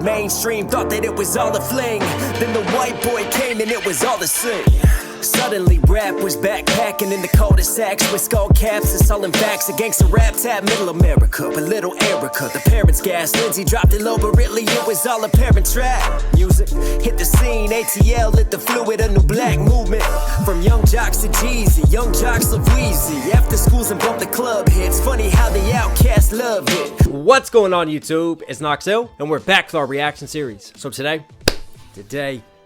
Mainstream thought that it was all a fling. Then the white boy came and it was all the same. Suddenly rap was backpacking in the cul-de-sacs with skull caps and sullen facts. A gangster rap tap middle America, but little Erica, the parents gassed. Lindsay dropped it low, but really it was all apparent trap. Music hit the scene, ATL lit the fluid, a new black movement. From young jocks to Jeezy, young jocks love Weezy. After schools and bump the club hits. Funny how the outcast loved it. What's going on YouTube? It's KnoxHill, and we're back with our reaction series. So today,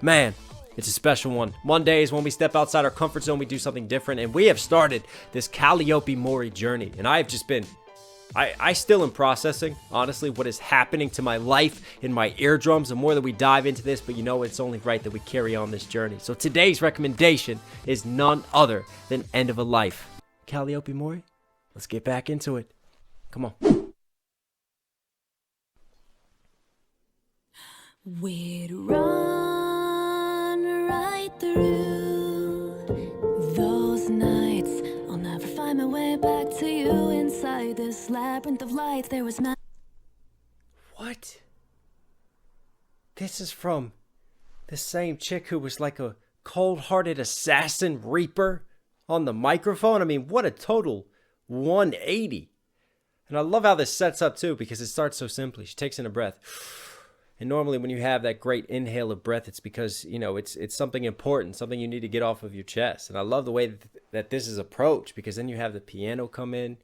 man, it's a special one. Mondays when we step outside our comfort zone, we do something different, and we have started this Calliope Mori journey. And I have just been, I still am processing, honestly, what is happening to my life in my eardrums. The more that we dive into this, but you know it's only right that we carry on this journey. So today's recommendation is none other than End of a Life. Calliope Mori, let's get back into it. Come on. We'd run right through those nights. I'll never find my way back to you. Inside this labyrinth of light, there was What? This is from the same chick who was like a cold-hearted assassin reaper on the microphone. I mean, what a total 180. And I love how this sets up too, because it starts so simply. She takes in a breath. And normally when you have that great inhale of breath, it's because, you know, it's something important, something you need to get off of your chest. And I love the way that this is approached, because then you have the piano come in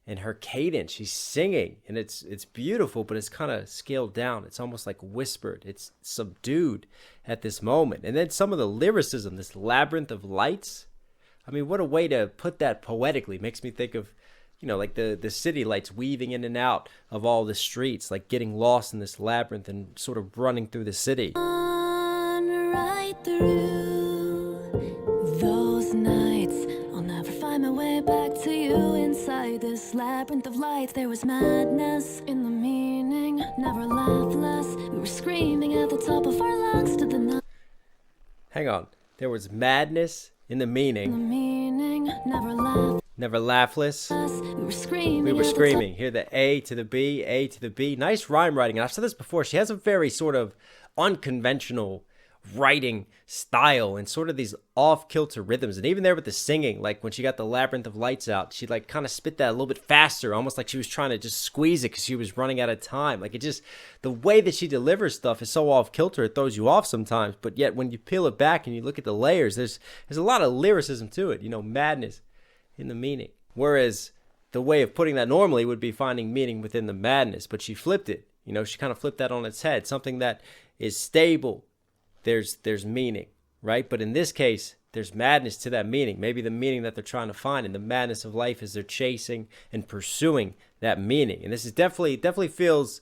and her cadence, she's singing, and it's beautiful, but it's kind of scaled down. It's almost like whispered. It's subdued at this moment. And then some of the lyricism, this labyrinth of lights. I mean, what a way to put that poetically. Makes me think of, you know, like the city lights weaving in and out of all the streets, like getting lost in this labyrinth and sort of running through the city. right through those nights. I'll never find my way back to you. Inside this labyrinth of light, there was madness in the meaning. Never laugh less. We were screaming at the top of our lungs to the night. Hang on. There was madness in the meaning. Never laugh. Never laughless. We were screaming. Hear the A to the B, A to the B. Nice rhyme writing. And I've said this before. She has a very sort of unconventional writing style and sort of these off-kilter rhythms. And even there with the singing, like when she got the Labyrinth of Lights out, she like kind of spit that a little bit faster, almost like she was trying to just squeeze it because she was running out of time. Like it just, the way that she delivers stuff is so off-kilter, it throws you off sometimes. But yet when you peel it back and you look at the layers, there's a lot of lyricism to it, you know, madness in the meaning. Whereas the way of putting that normally would be finding meaning within the madness, but she flipped it. You know, she kind of flipped that on its head. Something that is stable, there's meaning, right? But in this case, there's madness to that meaning. Maybe the meaning that they're trying to find, and the madness of life is they're chasing and pursuing that meaning. And this is definitely feels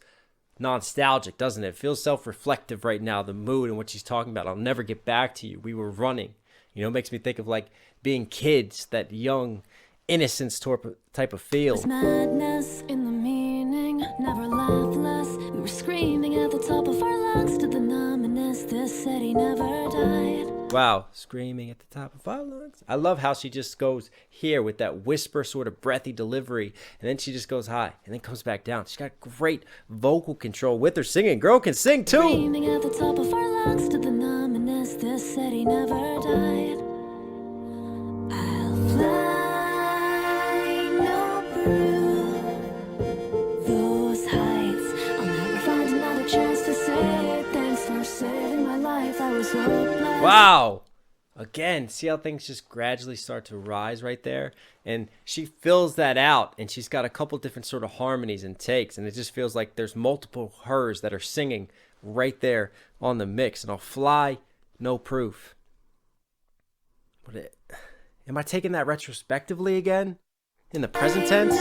nostalgic, doesn't it? It feels self-reflective right now, the mood and what she's talking about. I'll never get back to you. We were running. You know, it makes me think of like being kids, that young innocence type of feel. There's madness in the meaning, never laugh less. We were screaming at the top of our lungs to the numbness. This city never died. Wow, screaming at the top of our lungs. I love how she just goes here with that whisper sort of breathy delivery, and then she just goes high and then comes back down. She's got great vocal control with her singing. Girl can sing too. Screaming at the top of our lungs to the numbness. This city never died. I'll fly no through those heights. I'll never find another chance to say thanks for saving my life. I was hopeless. Wow. Again, see how things just gradually start to rise right there? And she fills that out, and she's got a couple different sort of harmonies and takes, and it just feels like there's multiple hers that are singing right there on the mix. And I'll fly, no proof. Am I taking that retrospectively again? In the present tense?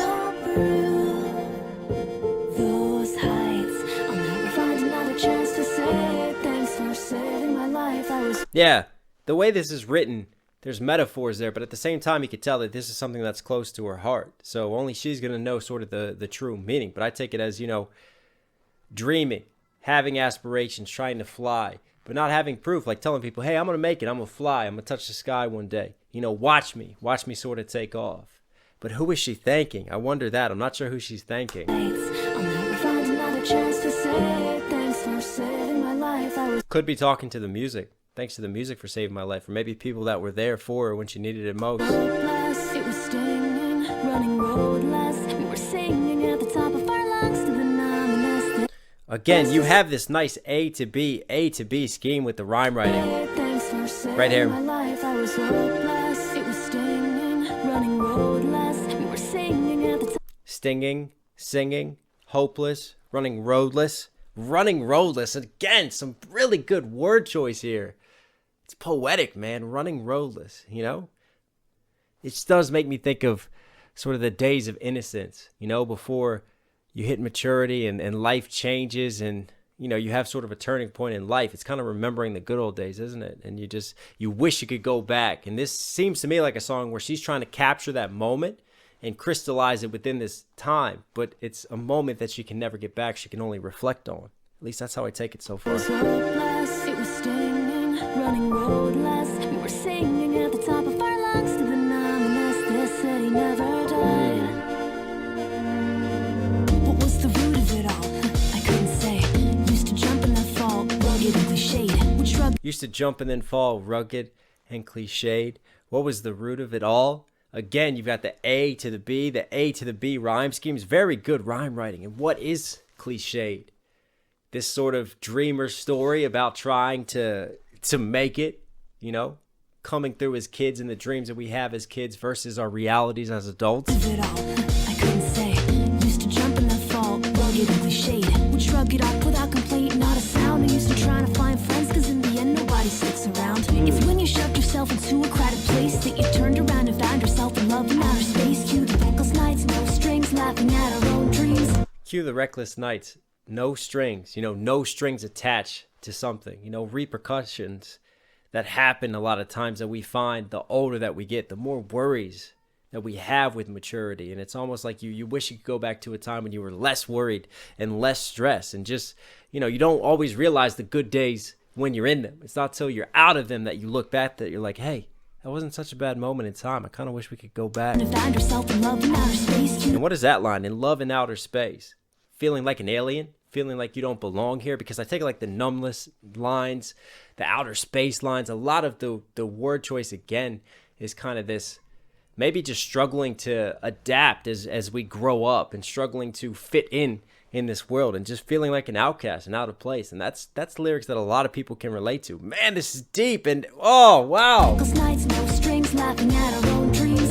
Those heights. I'll never find another chance to say thanks for saving my life. I was... Yeah, the way this is written, there's metaphors there, but at the same time, you could tell that this is something that's close to her heart. So only she's going to know sort of the true meaning. But I take it as, you know, dreaming, having aspirations, trying to fly, but not having proof, like telling people, hey, I'm going to make it, I'm going to fly, I'm going to touch the sky one day. You know, watch me sort of take off. But who is she thanking? I wonder that. I'm not sure who she's thanking. I'll never find another chance to say thanks for saving was Could be talking to the music. Thanks to the music for saving my life, or maybe people that were there for her when she needed it most. hopeless. It was stinging, running roadless. We were singing at the top of our lungs to the numbness. Again, you have this nice A to B scheme with the rhyme writing. Thanks for saving Right here. my life. I was hopeless. It was stinging, running roadless. We were singing at the top. Stinging, singing, hopeless, running roadless. Running roadless. Again, some really good word choice here. It's poetic, man. Running roadless, you know? It just does make me think of sort of the days of innocence, you know, before you hit maturity and life changes and, you know, you have sort of a turning point in life. It's kind of remembering the good old days, isn't it? And you wish you could go back. And this seems to me like a song where she's trying to capture that moment and crystallize it within this time. But it's a moment that she can never get back. She can only reflect on. At least that's how I take it so far. It was hopeless. It was stinging, running roadless. We were singing at the top of our lungs to the numbness. This city never died. What was the root of it all? I couldn't say. Used to jump and then fall, rugged and cliched. Would shrug. Used to jump and then fall, rugged and cliched. What was the root of it all? Again, you've got the A to the B. The A to the B rhyme scheme is very good rhyme writing. And what is cliched? This sort of dreamer story about trying to make it, you know, coming through as kids and the dreams that we have as kids versus our realities as adults. Of it all, I couldn't say. Used to jump and then fall, rugged and cliched. Would shrug it off without complaint, not a sound. I used to try to find friends, cause in the end nobody sticks around. It's when you shoved yourself into a crowded place that you turned around and found yourself in love in outer space. Cue the reckless nights, no strings, laughing at our own dreams. Cue the reckless nights. No strings, you know, no strings attached to something, you know, repercussions that happen a lot of times that we find the older that we get, the more worries that we have with maturity. And it's almost like you wish you could go back to a time when you were less worried and less stressed and just, you know, you don't always realize the good days when you're in them. It's not till you're out of them that you look back that you're like, hey, that wasn't such a bad moment in time. I kind of wish we could go back. And found yourself in love in outer space. And what is that line? In love in outer space. Feeling like an alien? Feeling like you don't belong here? Because I take like the numbness lines, the outer space lines, a lot of the word choice again is kind of this maybe just struggling to adapt as we grow up and struggling to fit in this world and just feeling like an outcast and out of place. And that's lyrics that a lot of people can relate to. Man, this is deep and oh wow. Nights, no strings, laughing at our own dreams.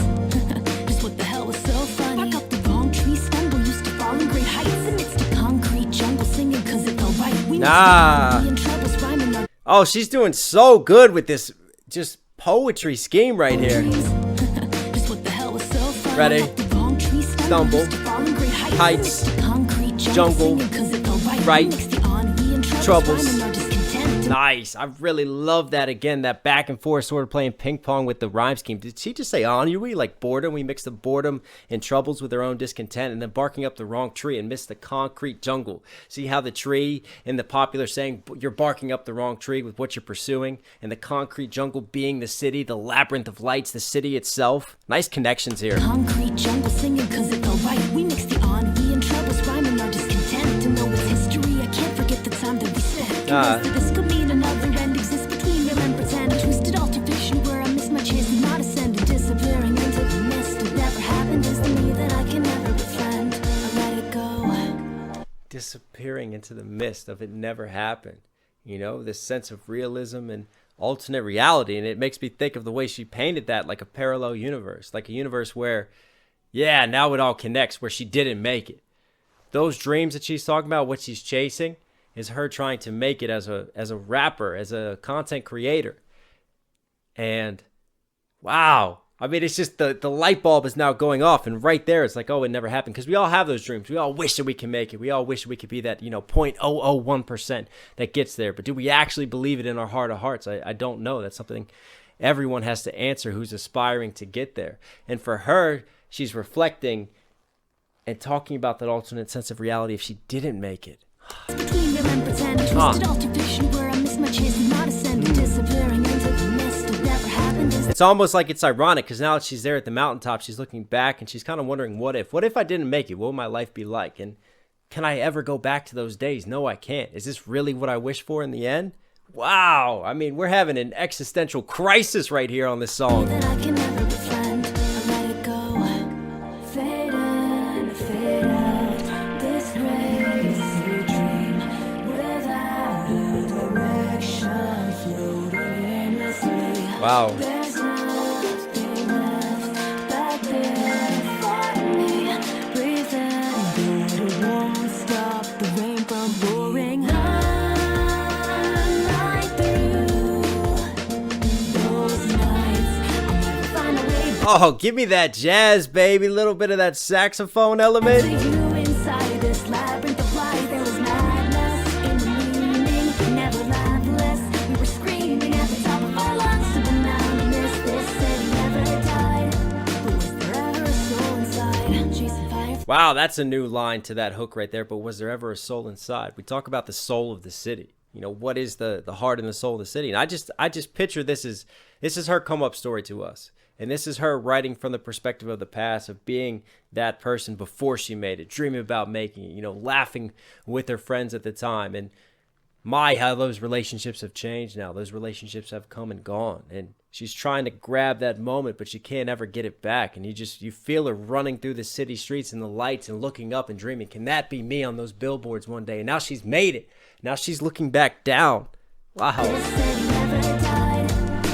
Just what the hell was so funny? Back up the wrong tree, stumble, used to fall in great heights amidst a concrete jungle, singing cause it felt right. We Nah. in troubles, rhyming our Oh, she's doing so good with this just poetry scheme right here. dreams. Just what the hell was so funny? Ready? Up the wrong tree, Stumble. used to fall in great Heights. amidst a concrete Jungle. singing cause it felt right. Right. We mixed the ennui and Troubles. rhyming our discontent. Nice. I really love that again, that back and forth sort of playing ping pong with the rhyme scheme. Did she just say ennui? Like boredom? We mixed the boredom and troubles with our own discontent and then barking up the wrong tree and missed the concrete jungle. See how the tree in the popular saying, you're barking up the wrong tree with what you're pursuing, and the concrete jungle being the city, the labyrinth of lights, the city itself. Nice connections here. Concrete jungle, singing cause it felt right. We mixed the ennui and troubles, rhyming our discontent. To know its history, I can't forget the time that we spent. This could mean another end exists between real and pretend. Twisted altercation where I miss my chance to not ascend and disappearing into the mist. It never happened is the me that I can never befriend. I let it go. Disappearing into the mist of it never happened. You know, this sense of realism and alternate reality. And it makes me think of the way she painted that, like a parallel universe, like a universe where, yeah, now it all connects, where she didn't make it. Those dreams that she's talking about, what she's chasing, is her trying to make it as a rapper, as a content creator. And wow, I mean, it's just the light bulb is now going off, and right there it's like, oh, it never happened. Because we all have those dreams. We all wish that we can make it. We all wish we could be that, you know, 0.001% that gets there. But do we actually believe it in our heart of hearts? I don't know. That's something everyone has to answer who's aspiring to get there. And for her, she's reflecting and talking about that alternate sense of reality if she didn't make it. Between real and pretend. Twisted altercation where I miss my chance to not ascend and disappearing into the mist. It never happened is It's almost like it's ironic because now that she's there at the mountaintop, she's looking back and she's kind of wondering, what if I didn't make it? What would my life be like? And can I ever go back to those days? No, I can't. Is this really what I wish for in the end? Wow, I mean, we're having an existential crisis right here on this song. That I can never befriend. I let it go. Fade in, fade out. This crazy dream without a direction, floating aimlessly. Wow. There's nothing left back there for me. Breathe in, but it won't stop the rain from pouring. Oh, give me that jazz, baby. A little bit of that saxophone element. Inside this labyrinth of light, there was madness in the meaning, never laughless. We were screaming at the top of our lungs to the numbness. This city never died, but was there ever a soul inside? Chasing fire. Wow, that's a new line to that hook right there. But was there ever a soul inside? We talk about the soul of the city. You know, what is the heart and the soul of the city? And I just picture this is her come up story to us. And this is her writing from the perspective of the past, of being that person before she made it, dreaming about making it, you know, laughing with her friends at the time. And how those relationships have changed now. Those relationships have come and gone. And she's trying to grab that moment, but she can't ever get it back. And you feel her running through the city streets and the lights and looking up and dreaming, can that be me on those billboards one day? And now she's made it. Now she's looking back down. Wow. This city never died,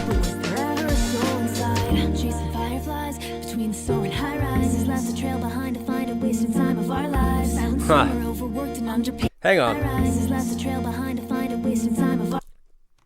but was there ever a soul inside? Chasing fireflies between the soaring high rises, left a trail behind to find a wasted time of our lives. Silent summer, overworked and underpaid. Hang on. Rises, left a trail behind to find a wasted time of our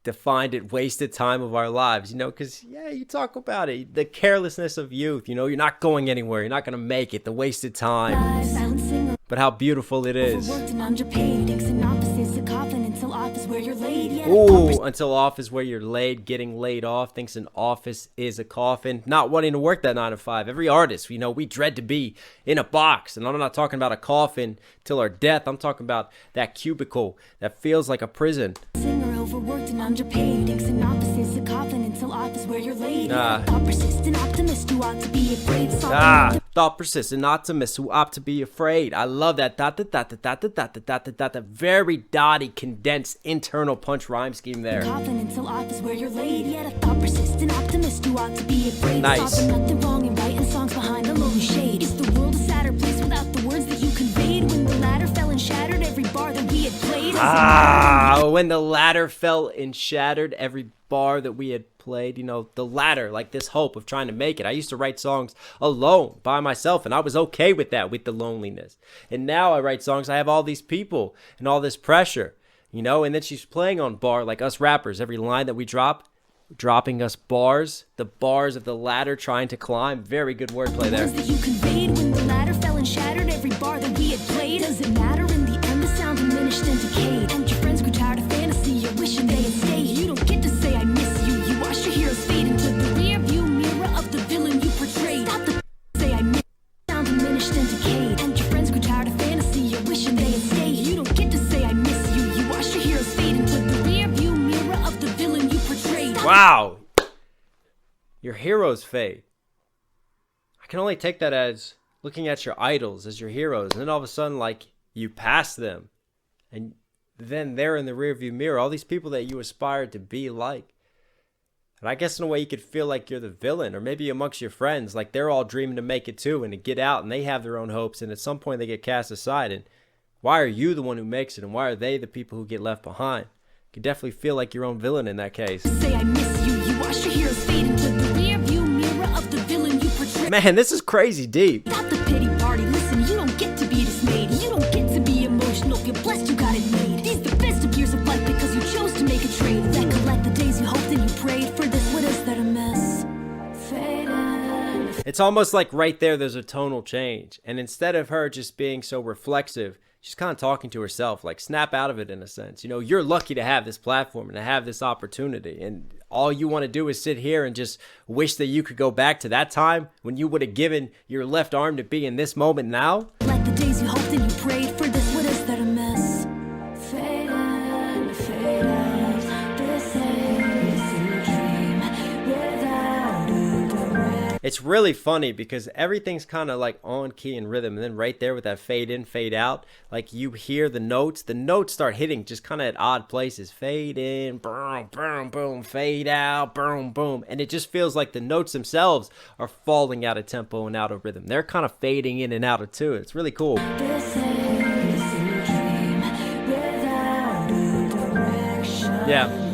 Defined it, wasted time of our lives, you know, because you talk about it, the carelessness of youth, you know, you're not going anywhere, you're not going to make it, the wasted time. silent singer. But how beautiful it is. Overworked and underpaid, eggs and opposites, a coffin until off is where you're laid. Yeah, Ooh, until off is where you're laid, getting laid off, thinks an office is a coffin, not wanting to work that 9 to 5. Every artist, you know, we dread to be in a box. And I'm not talking about a coffin till our death. I'm talking about that cubicle that feels like a prison. singer, overworked and underpaid, eggs and opposites, a coffin until off is where you're laid. Ah. Thought persistent optimist who ought to be afraid. Thought persistent optimist who opt to be afraid. I love that very dotty, condensed internal punch rhyme scheme there. Coffin until off is where you're laid. Yet a thought persistent optimist who ought to be afraid. Nice. Saw them nothing wrong in writing songs behind a lonely shade. Is the world a sadder place without the words that you conveyed? When the ladder fell and shattered every bar that we had played. When the ladder fell and shattered every bar that we had played, you know, the ladder, like this hope of trying to make it. I used to write songs alone by myself, and I was okay with that, with the loneliness. And now I write songs, I have all these people and all this pressure, you know. And then she's playing on bar, like us rappers, every line that we dropping us bars, the bars of the ladder trying to climb. Very good wordplay there. Words that you conveyed when the ladder fell and shattered every bar that we had played. Does it matter in the end? The sound diminished and decayed. And your friends grew tired of fantasy. You're wishing they had stayed. You don't get to say I miss you. You watch your heroes fade into the rear view mirror of the villain you portrayed. Stop the say I miss you. Sound diminished and decayed. And your friends grew tired of fantasy. You're wishing they had stayed. You don't get to say I miss you. You watch your heroes fade into the rear view mirror of the villain you portrayed. Wow. Your heroes fade. I can only take that as looking at your idols as your heroes, and then all of a sudden, like, you pass them, and then they're in the rearview mirror, all these people that you aspired to be like. And I guess in a way you could feel like you're the villain, or maybe amongst your friends, like they're all dreaming to make it too and to get out, and they have their own hopes, and at some point they get cast aside. And why are you the one who makes it, and why are they the people who get left behind? You could definitely feel like your own villain in that case. Say I miss you. You watch your heroes fade into the rear view mirror of the villain you portray. Man, this is crazy deep. Stop the pity party. Listen, you don't get to be dismayed. You don't get to be emotional. If you're blessed, you got it made. These the best of years of life because you chose to make a trade. Recollect the days you hoped and you prayed for this. What is there to miss? Fading. It's almost like right there's a tonal change. And instead of her just being so reflexive, she's kind of talking to herself, like snap out of it in a sense. You know, you're lucky to have this platform and to have this opportunity. And all you want to do is sit here and just wish that you could go back to that time when you would have given your left arm to be in this moment now. Like the days you hoped and you prayed for this. What is there to miss? Fading, fade out. This is a dream without a direct. It's really funny because everything's kind of like on key and rhythm, and then right there with that fade in, fade out, like you hear the notes start hitting just kind of at odd places. Fade in, boom, boom, boom, fade out, boom, boom. And it just feels like the notes themselves are falling out of tempo and out of rhythm. They're kind of fading in and out of tune. It's really cool. Yeah.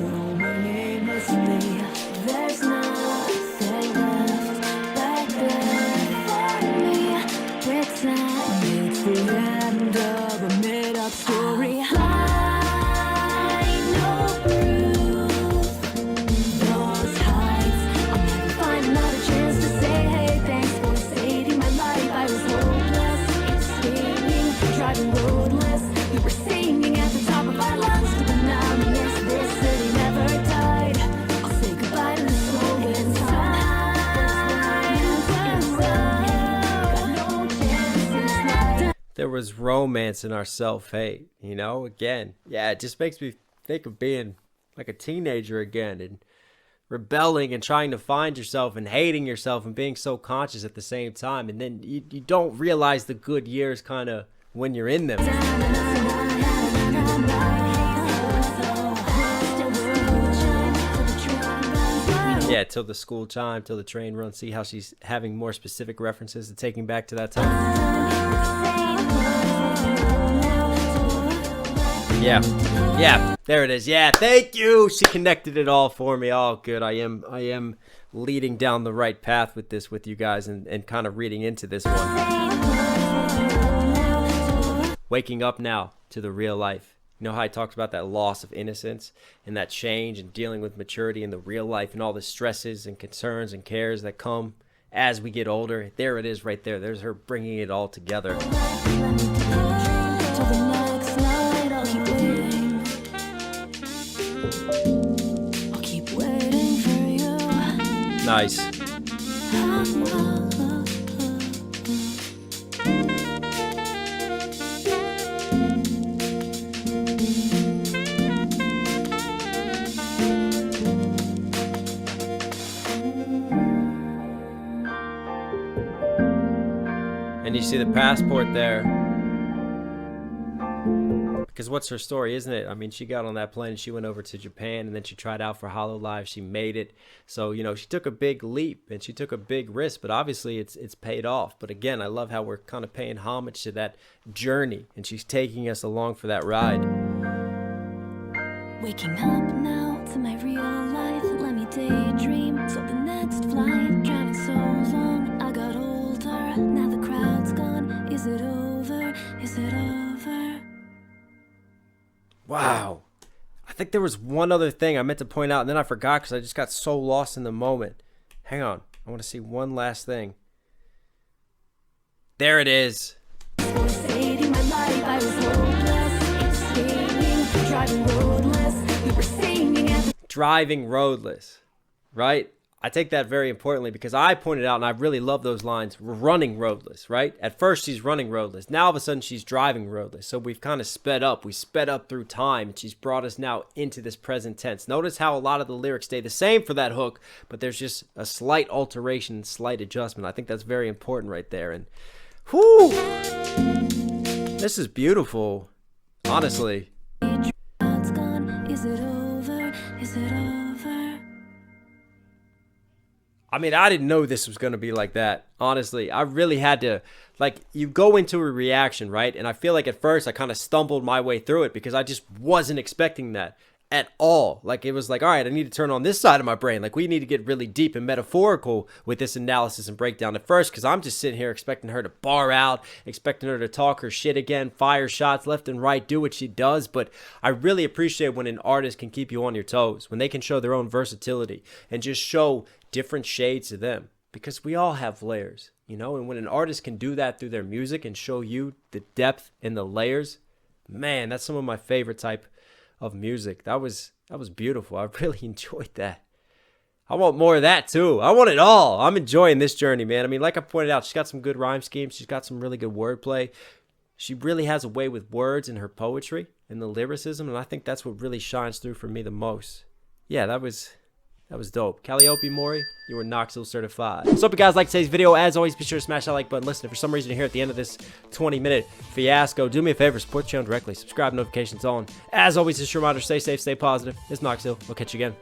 There was romance in our self-hate, you know, again. Yeah, it just makes me think of being like a teenager again and rebelling and trying to find yourself and hating yourself and being so conscious at the same time. And then you don't realize the good years kind of when you're in them. Yeah, till the school chime, till the train runs. See how she's having more specific references to taking back to that time? Yeah, there it is. Yeah, thank you. She connected it all for me. Oh, good. I am leading down the right path with this with you guys and kind of reading into this one. Waking up now to the real life. You know how I talked about that loss of innocence and that change and dealing with maturity in the real life and all the stresses and concerns and cares that come as we get older. There it is right there. There's her bringing it all together. Nice. And you see the passport there. Because what's her story, isn't it? I mean, she got on that plane and she went over to Japan and then she tried out for Hololive. She made it. So, you know, she took a big leap and she took a big risk, but obviously it's paid off. But again, I love how we're kind of paying homage to that journey and she's taking us along for that ride. Waking up now to my real life. Let me daydream. So the next flight, driving so long, I got older. Now the crowd's gone. Is it over? Is it over? Wow. I think there was one other thing I meant to point out, and then I forgot because I just got so lost in the moment. Hang on. I want to see one last thing. There it is. Driving roadless, right? I take that very importantly because I pointed out, and I really love those lines, running roadless, right? At first, she's running roadless. Now, all of a sudden, she's driving roadless. So we've kind of sped up. We sped up through time, and she's brought us now into this present tense. Notice how a lot of the lyrics stay the same for that hook, but there's just a slight alteration, slight adjustment. I think that's very important right there. And, whoo! This is beautiful, honestly. Is it over? Is it over? I mean, I didn't know this was going to be like that. Honestly, I really had to, like, you go into a reaction, right? And I feel like at first I kind of stumbled my way through it because I just wasn't expecting that at all. Like, it was like, all right, I need to turn on this side of my brain. Like, we need to get really deep and metaphorical with this analysis and breakdown at first because I'm just sitting here expecting her to bar out, expecting her to talk her shit again, fire shots left and right, do what she does. But I really appreciate when an artist can keep you on your toes, when they can show their own versatility and just show different shades of them, because we all have layers, you know, and when an artist can do that through their music and show you the depth and the layers, man, that's some of my favorite type of music. That was beautiful. I really enjoyed that. I want more of that too. I want it all. I'm enjoying this journey, man. I mean, like I pointed out, she's got some good rhyme schemes. She's got some really good wordplay. She really has a way with words in her poetry and the lyricism, and I think that's what really shines through for me the most. Yeah, that was That was dope. Calliope Mori, you were KnoxHill certified. So hope you guys liked today's video. As always, be sure to smash that like button. Listen, if for some reason you're here at the end of this 20-minute fiasco, do me a favor, support the channel directly. Subscribe, notifications on. As always, just a reminder, stay safe, stay positive. It's KnoxHill. We'll catch you again.